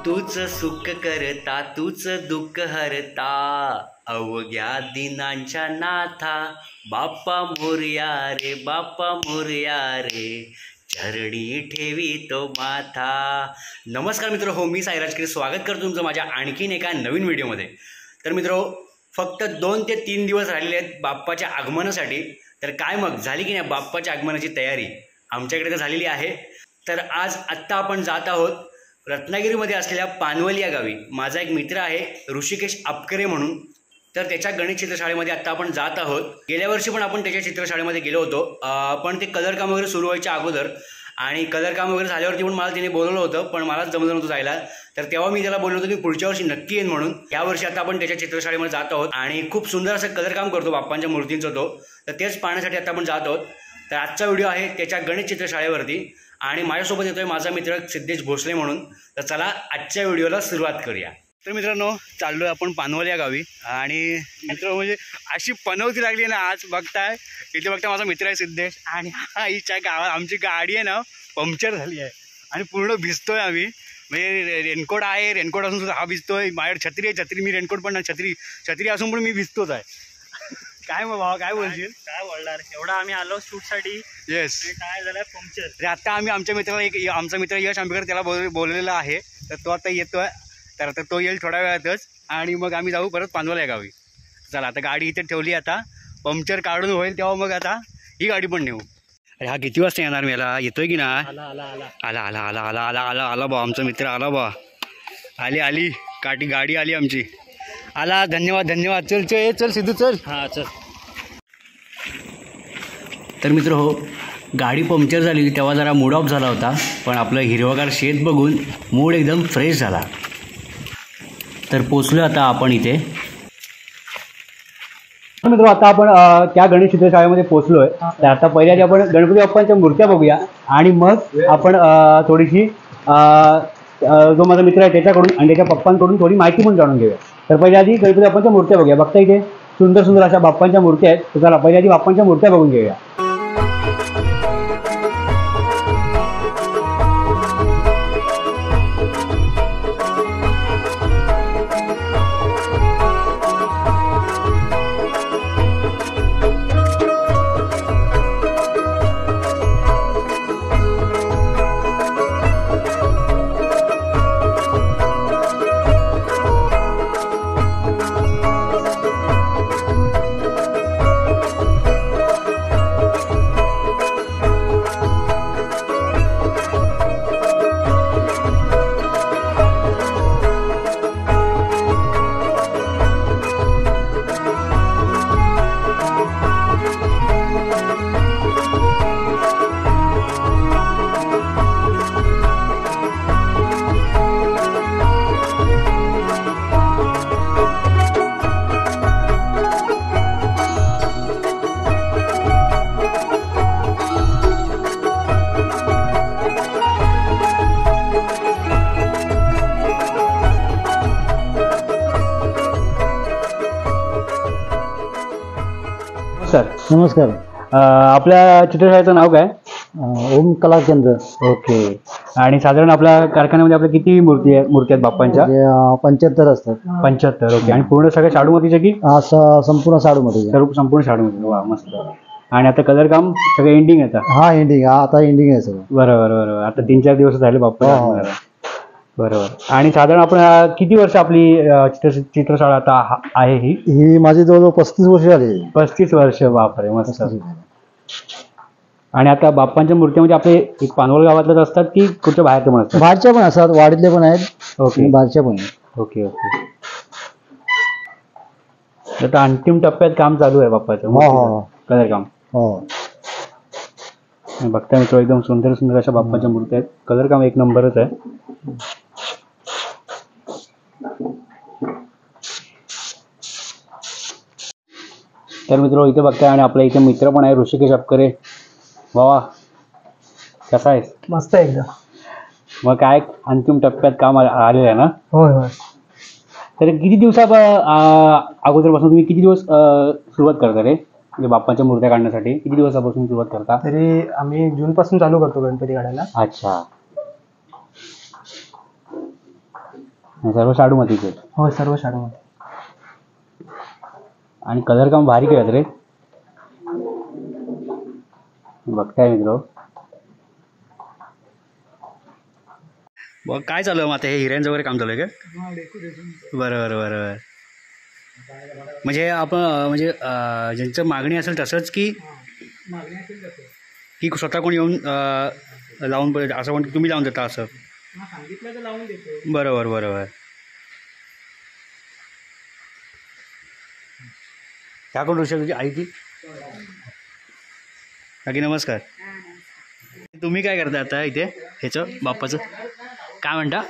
तूच सुख करता तूच दुःख हरता अवघ्या दिनांच्या नाथा बाप्पा मोरया रे बाप्पा मोरया रे चरणी ठेवी तो माथा। नमस्कार मित्र हो, मी साईराज केरे स्वागत करतो तुमचं माझ्या आणखीन एका नवीन व्हिडिओमध्ये। तर मित्र फक्त 2 ते 3 दिवस राहिलेले आहेत बाप्पाच्या आगमनासाठी। तर काय मग झाली की नाही बाप्पाच्या आगमनाची तयारी? आमच्याकडे तर झालेली आहे। तर आत्ता आपण जात आहोत रत्नागिरीमध्ये असलेल्या पानवली या गावी। माझा एक मित्र आहे ऋषिकेश अपकरे म्हणून, तर त्याच्या गणित चित्रशाळेमध्ये आत्ता आपण जात आहोत। गेल्या वर्षी पण आपण त्याच्या चित्रशाळेमध्ये गेलो होतो, पण ते कलर काम वगैरे सुरू व्हायच्या अगोदर आणि कलर काम वगैरे झाल्यावरती पण मला त्याने बोलवलं होतं, पण मलाच जमलं नव्हतं जायला। तर तेव्हा मी त्याला बोललो होतो की पुढच्या वर्षी नक्की येईन म्हणून। यावर्षी आता आपण त्याच्या चित्रशाळेमध्ये जात आहोत आणि खूप सुंदर असं कलर काम करतो बाप्पांच्या मूर्तींचं तो, तर तेच पाहण्यासाठी आता आपण जात आहोत। तर आजचा व्हिडिओ आहे त्याच्या गणित चित्रशाळेवरती आणि माझ्यासोबत येतोय माझा मित्र सिद्धेश भोसले म्हणून। तर चला आजच्या व्हिडिओला सुरुवात करूया। तर मित्रांनो चाललोय आपण पानवली या गावी आणि मित्र म्हणजे अशी पनवती लागली ना आज बघताय इथे बघता माझा मित्र आहे सिद्धेश आणि आईच्या गावात आमची गाडी आहे ना पंक्चर झाली आहे आणि पूर्ण भिजतोय आम्ही। म्हणजे रेनकोट आहे, रेनकोट असून सुद्धा हा भिजतोय। माझ्याकडे छत्री आहे, छत्री मी रेनकोट पण नाही, छत्री असून पण मी भिजतोच आहे। काय मग भावा काय बोलशील? काय बोलणार, एवढा आम्ही आलो शूटसाठी। येस काय झालं पंक्चर। आता आम्ही आमच्या मित्राला आमचा मित्र यश आंबेकर त्याला बोललेला आहे, तर तो आता येतोय। तर आता तो येईल थोड्या वेळातच आणि मग आम्ही जाऊ परत पानवली या गावी। चला आता गाडी इथे ठेवली, आता पंक्चर काढून होईल तेव्हा मग आता ही गाडी पण नेऊ। अरे हा किती वाजता येणार? मला येतोय की ना? आला आला आला आला आला आला आला आला आला आला बा आमचा मित्र आला बा, आली गाडी आली आमची। आला, धन्यवाद धन्यवाद। चल चल चल सिद्धू चल। हां चल। तर मित्र हो गाडी पंक्चर झाली तेव्हा जरा मूड ऑफ झाला होता, पण आपलं हिरवगार शेत बघून मूड एकदम फ्रेश झाला। तर पोचलो आता आपण इथे। मित्र आता आपण त्या गणेश चित्रशाळेमध्ये पोचलोय। तर आता पहिल्या आपण गणपती बाप्पांच्या मूर्त्या बघूया आणि मग आपण थोडीशी जो माझा मित्र आहे त्याच्याकडून आणि त्याच्या पप्पांकडून थोडी माहिती पण जाणून घेऊया। तर पहिल्या आधी गणपती बाप्पांच्या मूर्त्या बघूया। बघता इथे सुंदर सुंदर अशा बाप्पांच्या मूर्त्या आहेत। तर चला पहिल्या आधी बाप्पांच्या मूर्त्या बघून घेऊया। सर नमस्कार। आपल्या चित्रशाळेचं नाव काय? ओम कला केंद्र। ओके। आणि साधारण आपल्या कारखान्यामध्ये आपल्या किती मूर्ती आहेत बाप्पांच्या? 75 असतात। 75। ओके। आणि पूर्ण सगळ्या शाडूमातीच्या की? संपूर्ण शाडूमध्ये। संपूर्ण शाडूमध्ये। वा मस्त। आणि आता कलर काम सगळं एंडिंग आहे? हा एंडिंग, आता एंडिंग आहे सगळं। बरोबर आता 3-4 दिवस झाले बाप्पा। बरोबर। आणि साधारण आपण किती वर्ष आपली चित्रशाळा आता आहे? ही माझी जवळजवळ 35 वर्ष झाली। 35 वर्ष, बापरे मस्त। आणि आता बाप्पांच्या मूर्तीमध्ये आपले एक पानवल गावातल्याच असतात की कुठच्या बाहेरच्या पण असतात? बाहेरच्या पण असतात, वाडीतले पण आहेत। ओके। बाहेरच्या पण आहेत। Okay okay. आता अंतिम टप्प्यात काम चालू आहे बाप्पाचं हो. कलर काम. हो. बघता मित्र एकदम सुंदर सुंदर अशा बाप्पाच्या मूर्ती आहेत. कलर काम एक नंबरच आहे. तर मित्र इथे बघताय आणि आपल्या इथे मित्र पण आहे ऋषिकेश अपकरे. वा कसा आहेस? मस्त आहे एकदम. मग काय अंतिम टप्प्यात काम आलेलं आहे ना? होय होय. तर किती दिवसात अगोदरपासून तुम्ही किती दिवस सुरुवात करता रे म्हणजे बाप्पाच्या मूर्त्या काढण्यासाठी? किती दिवसापासून सुरुवात करता? तरी आम्ही जून पासून चालू करतो गणपती काढायला. अच्छा. सर्व शाडूमतीचे? हो सर्व शाडूमध्ये. आणि कलर काम भारी केलं रे. बघताय मित्र. काय चालू आहे मग आता? हे हिऱ्यांचं वगैरे काम चालू आहे का? बरं. म्हणजे आपण म्हणजे ज्यांचं मागणी असेल तसंच की स्वतः कोण येऊन लावून पडेल असं म्हणतो तुम्ही लावून देता असं? बरोबर. ह्या कोण ऋषी तुझी आई ती? काकी नमस्कार. तुम्ही काय करता आता इथे ह्याचं बाप्पाचं? काय म्हणता?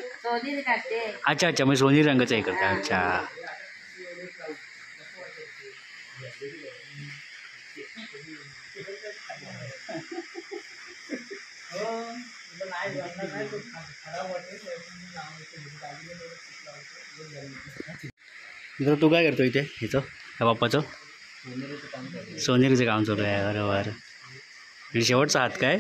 अच्छा मी सोनेरी रंगाचं हे करता. अच्छा. मित्र तू काय करतो इथे ह्याचं ह्या बाप्पाचं? सोनेरीचं काम चालू आहे. बरोबर. आणि शेवटचा हात काय?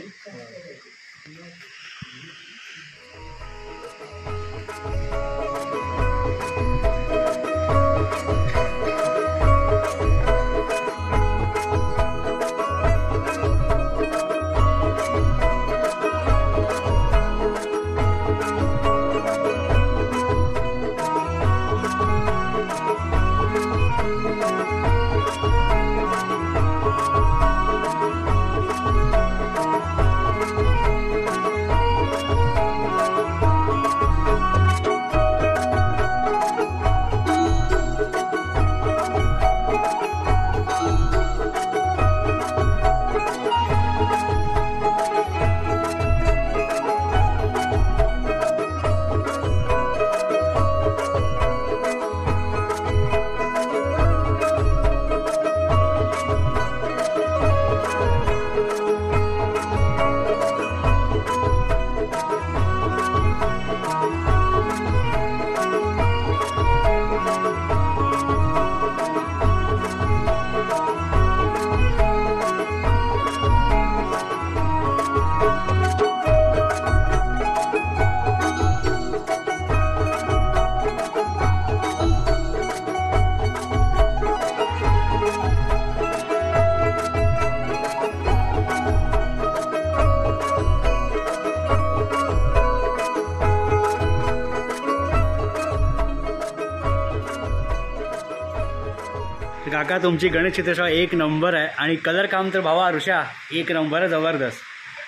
काका तुमची गणेश चित्रशाळा एक नंबर आहे आणि कलर काम तर भावा ऋषा एक नंबर आहे, जबरदस्त.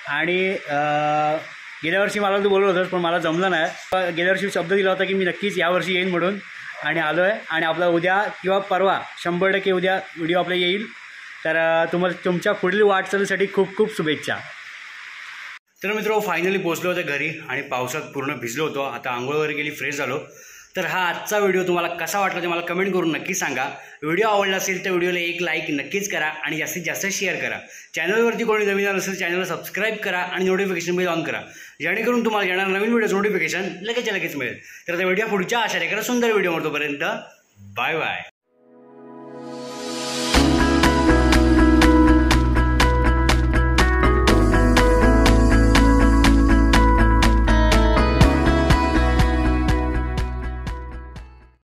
आणि गेल्या वर्षी मला तू बोलत होतंस पण मला जमलं नाही. गेल्या वर्षी शब्द दिला होता की मी नक्कीच यावर्षी येईन म्हणून आणि आलो आहे. आणि आपला उद्या किंवा परवा 100% उद्या व्हिडिओ आपला येईल. तर तुम्हाला तुमच्या पुढील वाटचालीसाठी खूप खूप शुभेच्छा. तर मित्र फायनली पोचलो होतो घरी आणि पावसात पूर्ण भिजलो होतो. आता आंघोळ वगैरे गेली, फ्रेश झालो. तर हा आजचा व्हिडिओ तुम्हाला कसा वाटला ते मला कमेंट करून नक्की सांगा. व्हिडिओ आवडला असेल तर व्हिडिओला एक लाईक नक्कीच करा आणि जास्तीत जास्त शेअर करा. चॅनलवरती कोणी नवीन आलं असेल चॅनलला सबस्क्राईब करा आणि नोटिफिकेशन बेल ऑन करा, जेणेकरून तुम्हाला येणार नवीन व्हिडिओचं नोटिफिकेशन लगेच मिळेल. तर त्या व्हिडिओ पुढच्या अशा एखादा सुंदर व्हिडिओ तोपर्यंत बाय बाय.